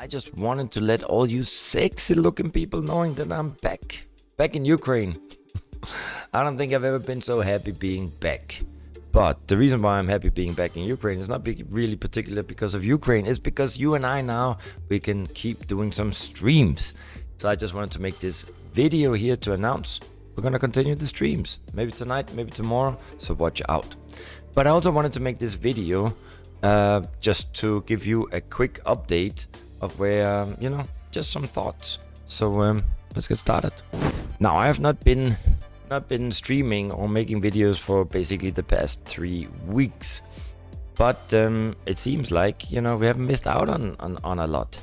I just wanted to let all you sexy looking people knowing that I'm back in Ukraine. I don't think I've ever been so happy being back. But the reason why I'm happy being back in Ukraine is not really particular because of Ukraine. It's because you and I now, we can keep doing some streams. So I just wanted to make this video here to announce we're going to continue the streams. Maybe tonight, maybe tomorrow. So watch out. But I also wanted to make this video just to give you a quick update of where, just some thoughts. So let's get started. Now, I have not been streaming or making videos for basically the past 3 weeks, but it seems like we haven't missed out on a lot.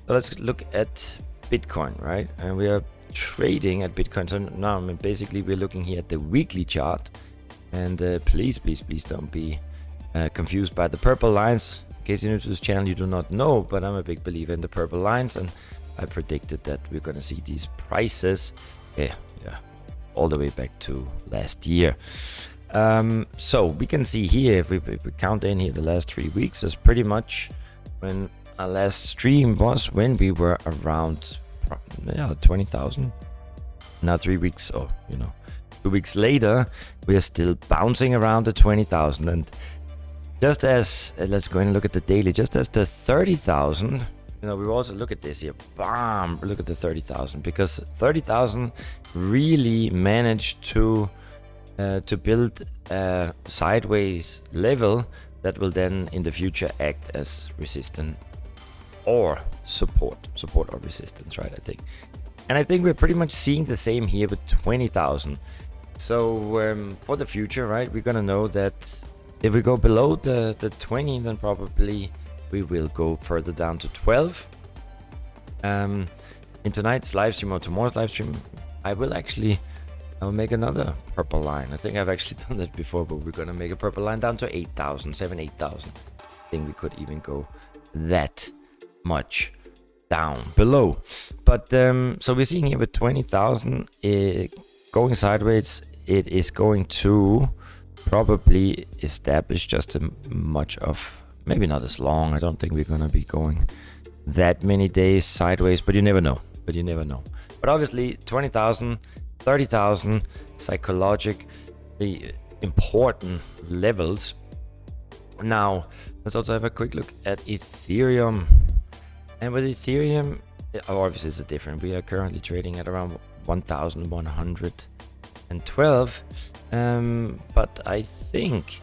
So let's look at Bitcoin, right? And we are trading at Bitcoin. So now, basically we're looking here at the weekly chart, and please don't be confused by the purple lines. In case you're new to this channel, you do not know, but I'm a big believer in the purple lines, and I predicted that we're going to see these prices all the way back to last year. So we can see here, if we count in here the last 3 weeks, is pretty much when our last stream was, when we were around 20,000. Now 3 weeks, 2 weeks later, we are still bouncing around the 20,000. And just as, let's go in and look at the daily, just as the 30,000, we also look at this here, bam, look at the 30,000, because 30,000 really managed to build a sideways level that will then in the future act as resistance or support or resistance, right? I think we're pretty much seeing the same here with 20,000. So for the future, right, we're gonna know that if we go below the 20, then probably we will go further down to 12. In tonight's live stream or tomorrow's live stream, I will make another purple line. I think I've actually done that before, but we're gonna make a purple line down to 8,000, 8,000. I think we could even go that much down below. But so we're seeing here with 20,000 going sideways, it is going to probably establish just a much of, maybe not as long. I don't think we're gonna be going that many days sideways, but you never know. But obviously 20,000, 30,000, psychologically important levels. Now let's also have a quick look at Ethereum. And with Ethereum, obviously it's different. We are currently trading at around 1,112. But I think,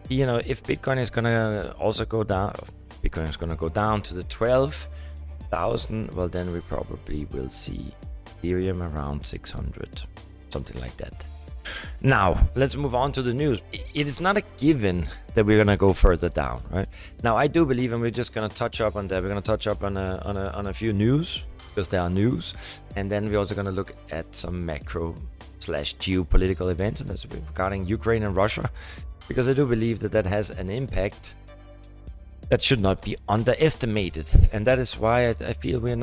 if Bitcoin is gonna also go down, Bitcoin is gonna go down to the 12,000, well, then we probably will see Ethereum around 600, something like that. Now let's move on to the news. It is not a given that we're gonna go further down, right? Now I do believe, and we're just gonna touch up on that. We're gonna touch up on a few news, because there are news, and then we're also gonna look at some macro / geopolitical events, and that's regarding Ukraine and Russia, because I do believe that has an impact that should not be underestimated, and that is why I feel we're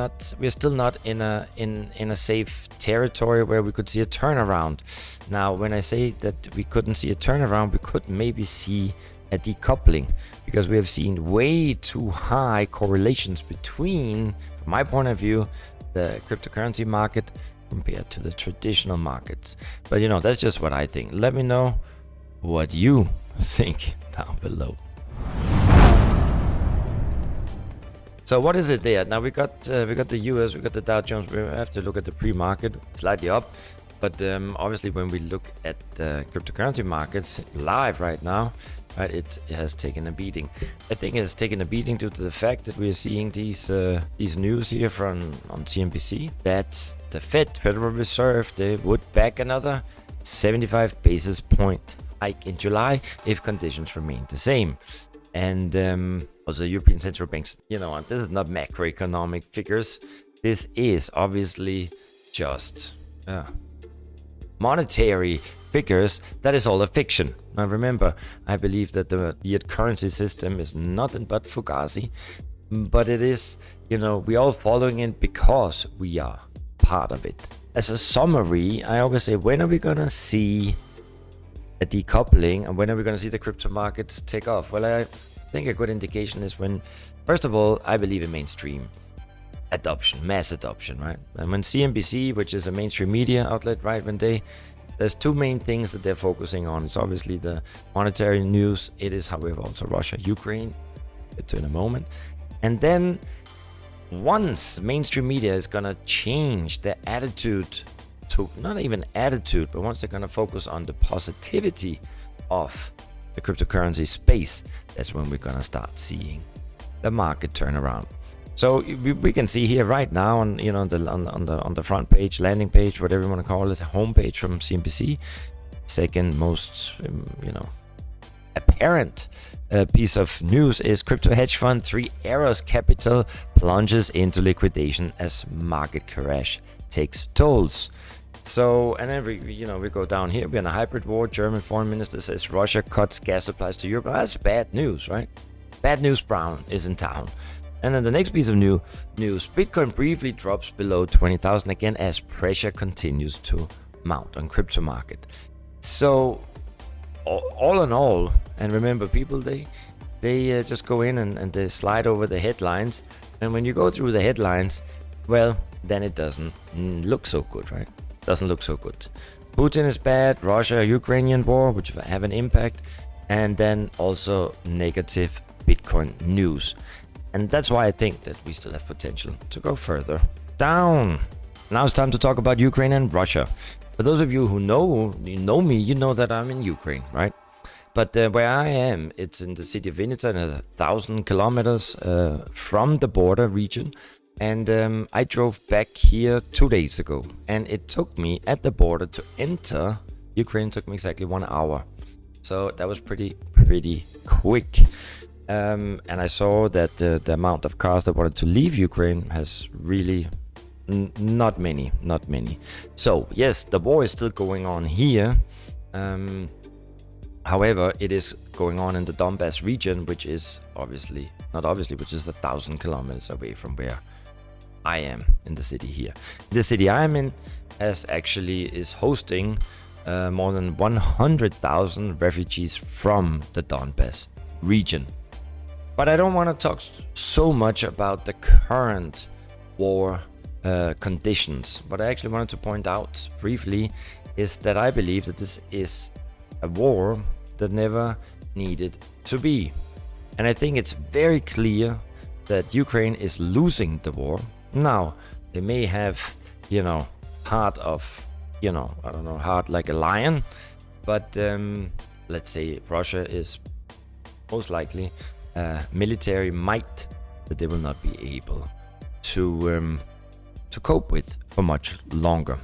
still not in a safe territory where we could see a turnaround. Now, when I say that we couldn't see a turnaround, we could maybe see a decoupling, because we have seen way too high correlations between, from my point of view, the cryptocurrency market compared to the traditional markets. But that's just what I think. Let me know what you think down below. So what is it there? Now we got the US, we got the Dow Jones. We have to look at the pre-market, slightly up, but obviously when we look at the cryptocurrency markets live right now, right, it has taken a beating. I think it has taken a beating due to the fact that we are seeing these news here on CNBC that the Federal Reserve, they would back another 75 basis point hike in July if conditions remain the same. And also European Central Banks, this is not macroeconomic figures. This is obviously just monetary figures. That is all a fiction. Now remember, I believe that the fiat currency system is nothing but fugazi, but it is, we all following it because we are part of it. As a summary, I always say, when are we gonna see a decoupling, and when are we going to see the crypto markets take off? Well, I think a good indication is when First of all, I believe in mainstream adoption, mass adoption, right? And when CNBC, which is a mainstream media outlet, right, there's two main things that they're focusing on. It's obviously the monetary news. It is, however, also Russia, Ukraine, get to in a moment. And then once mainstream media is gonna change their attitude to, not even attitude, but once they're gonna focus on the positivity of the cryptocurrency space, that's when we're gonna start seeing the market turn around. So we can see here right now on on the front page, landing page, whatever you want to call it, homepage from CNBC, second most apparent piece of news is crypto hedge fund 3 Arrows Capital plunges into liquidation as market crash takes tolls. So, and then we go down here. We're in a hybrid war. German foreign minister says Russia cuts gas supplies to Europe. That's bad news, right? Bad news Brown is in town. And then the next piece of news, Bitcoin briefly drops below 20,000 again as pressure continues to mount on crypto market. So all in all, and remember people, they just go in and they slide over the headlines. And when you go through the headlines, well, then it doesn't look so good, right? Doesn't look so good. Putin is bad, Russia, Ukrainian war, which have an impact, and then also negative Bitcoin news. And that's why I think that we still have potential to go further down. Now it's time to talk about Ukraine and Russia. For those of you who know me, you know that I'm in Ukraine, right? But where I am, it's in the city of Vinnytsia, 1,000 kilometers from the border region. And I drove back here 2 days ago. And it took me at the border to enter Ukraine, took me exactly 1 hour. So that was pretty quick. And I saw that the amount of cars that wanted to leave Ukraine has really not many. So yes, the war is still going on here. However, it is going on in the Donbass region, which is which is 1,000 kilometers away from where I am in the city here. The city I'm in is hosting more than 100,000 refugees from the Donbass region. But I don't want to talk so much about the current war conditions. What I actually wanted to point out briefly is that I believe that this is a war that never needed to be. And I think it's very clear that Ukraine is losing the war. Now, they may have, heart like a lion, but let's say Russia is most likely military might that they will not be able to cope with for much longer.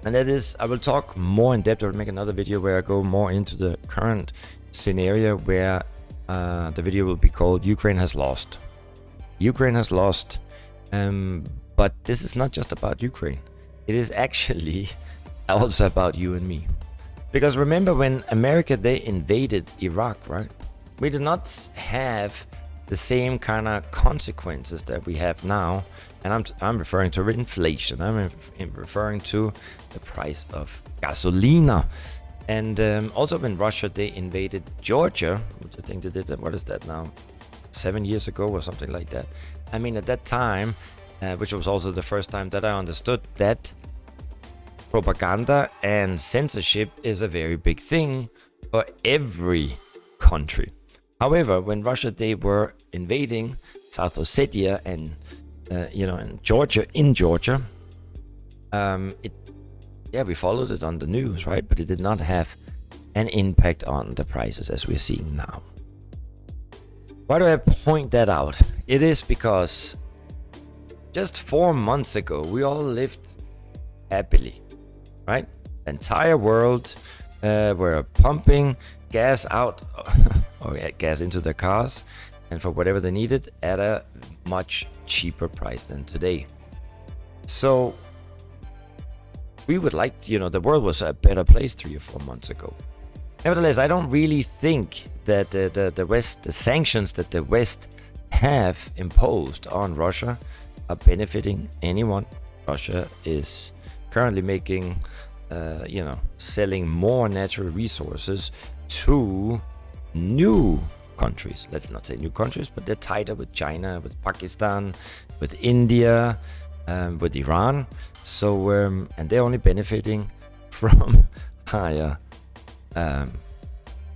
And that is, I will talk more in depth. I will make another video where I go more into the current scenario, where the video will be called Ukraine has lost. Ukraine has lost, but this is not just about Ukraine. It is actually also about you and me. Because remember when America, they invaded Iraq, right? We did not have the same kind of consequences that we have now. And I'm referring to inflation. I'm referring to the price of gasolina. And also when Russia, they invaded Georgia, which I think they did, what is that now? 7 years ago or something like that. I mean, at that time, which was also the first time that I understood that propaganda and censorship is a very big thing for every country. However, when Russia, they were invading South Ossetia and and Georgia, we followed it on the news, right? But it did not have an impact on the prices as we're seeing now. Why do I point that out? It is because just 4 months ago, we all lived happily, right? The entire world were pumping gas out or gas into their cars and for whatever they needed at a much cheaper price than today. So we would like, the world was a better place 3 or 4 months ago. Nevertheless, I don't really think that the West, the sanctions that the West have imposed on Russia are benefiting anyone. Russia is currently making, selling more natural resources to new countries. Let's not say new countries, but they're tighter with China, with Pakistan, with India, with Iran. So, and they're only benefiting from higher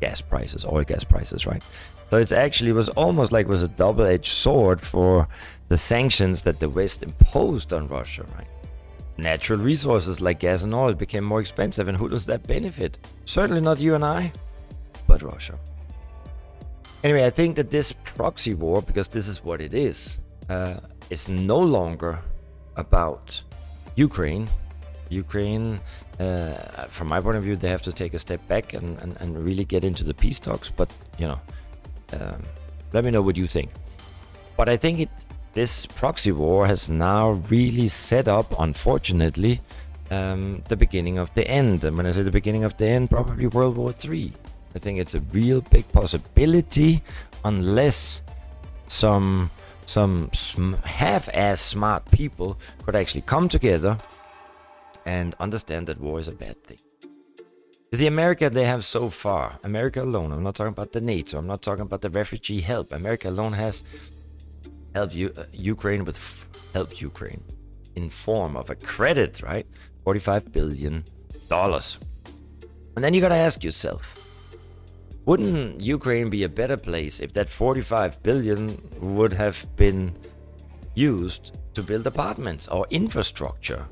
gas prices, oil gas prices, right? So it's actually was almost like it was a double-edged sword for the sanctions that the West imposed on Russia, right? Natural resources like gas and oil became more expensive, and who does that benefit? Certainly not you and I, but Russia. Anyway, I think that this proxy war, because this is what it is no longer about Ukraine. Ukraine, from my point of view, they have to take a step back and really get into the peace talks. But, you know, let me know what you think. But I think this proxy war has now really set up, unfortunately, the beginning of the end. And when I say the beginning of the end, probably World War III. I think it's a real big possibility, unless some half-ass smart people could actually come together and understand that war is a bad thing. You see, America, they have so far, America alone, I'm not talking about the NATO, I'm not talking about the refugee help. America alone has helped Ukraine in form of a credit, right? $45 billion. And then you gotta ask yourself, wouldn't Ukraine be a better place if that 45 billion would have been used to build apartments or infrastructure?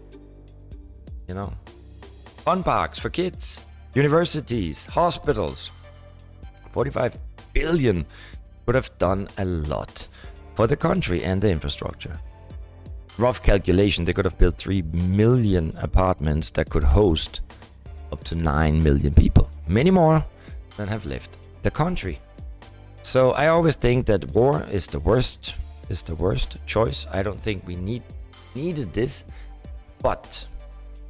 You know, fun parks for kids, universities, hospitals. 45 billion would have done a lot for the country and the infrastructure. Rough calculation, they could have built 3 million apartments that could host up to 9 million people. Many more than have left the country. So I always think that war is the worst choice. I don't think we needed this, but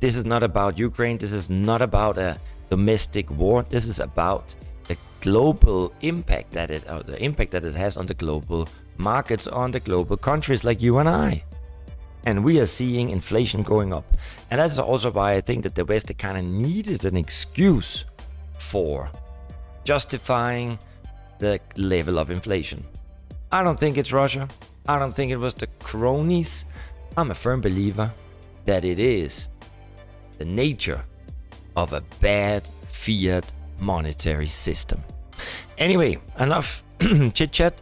this is not about Ukraine. This is not about a domestic war. This is about the global impact that it has on the global markets, on the global countries like you and I. And we are seeing inflation going up. And that's also why I think that the West kind of needed an excuse for justifying the level of inflation. I don't think it's Russia. I don't think it was the cronies. I'm a firm believer that it is the nature of a bad fiat monetary system. Anyway, enough chit chat.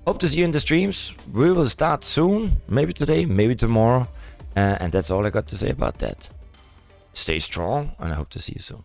Hope to see you in the streams. We will start soon, maybe today, maybe tomorrow. And that's all I got to say about that. Stay strong, and I hope to see you soon.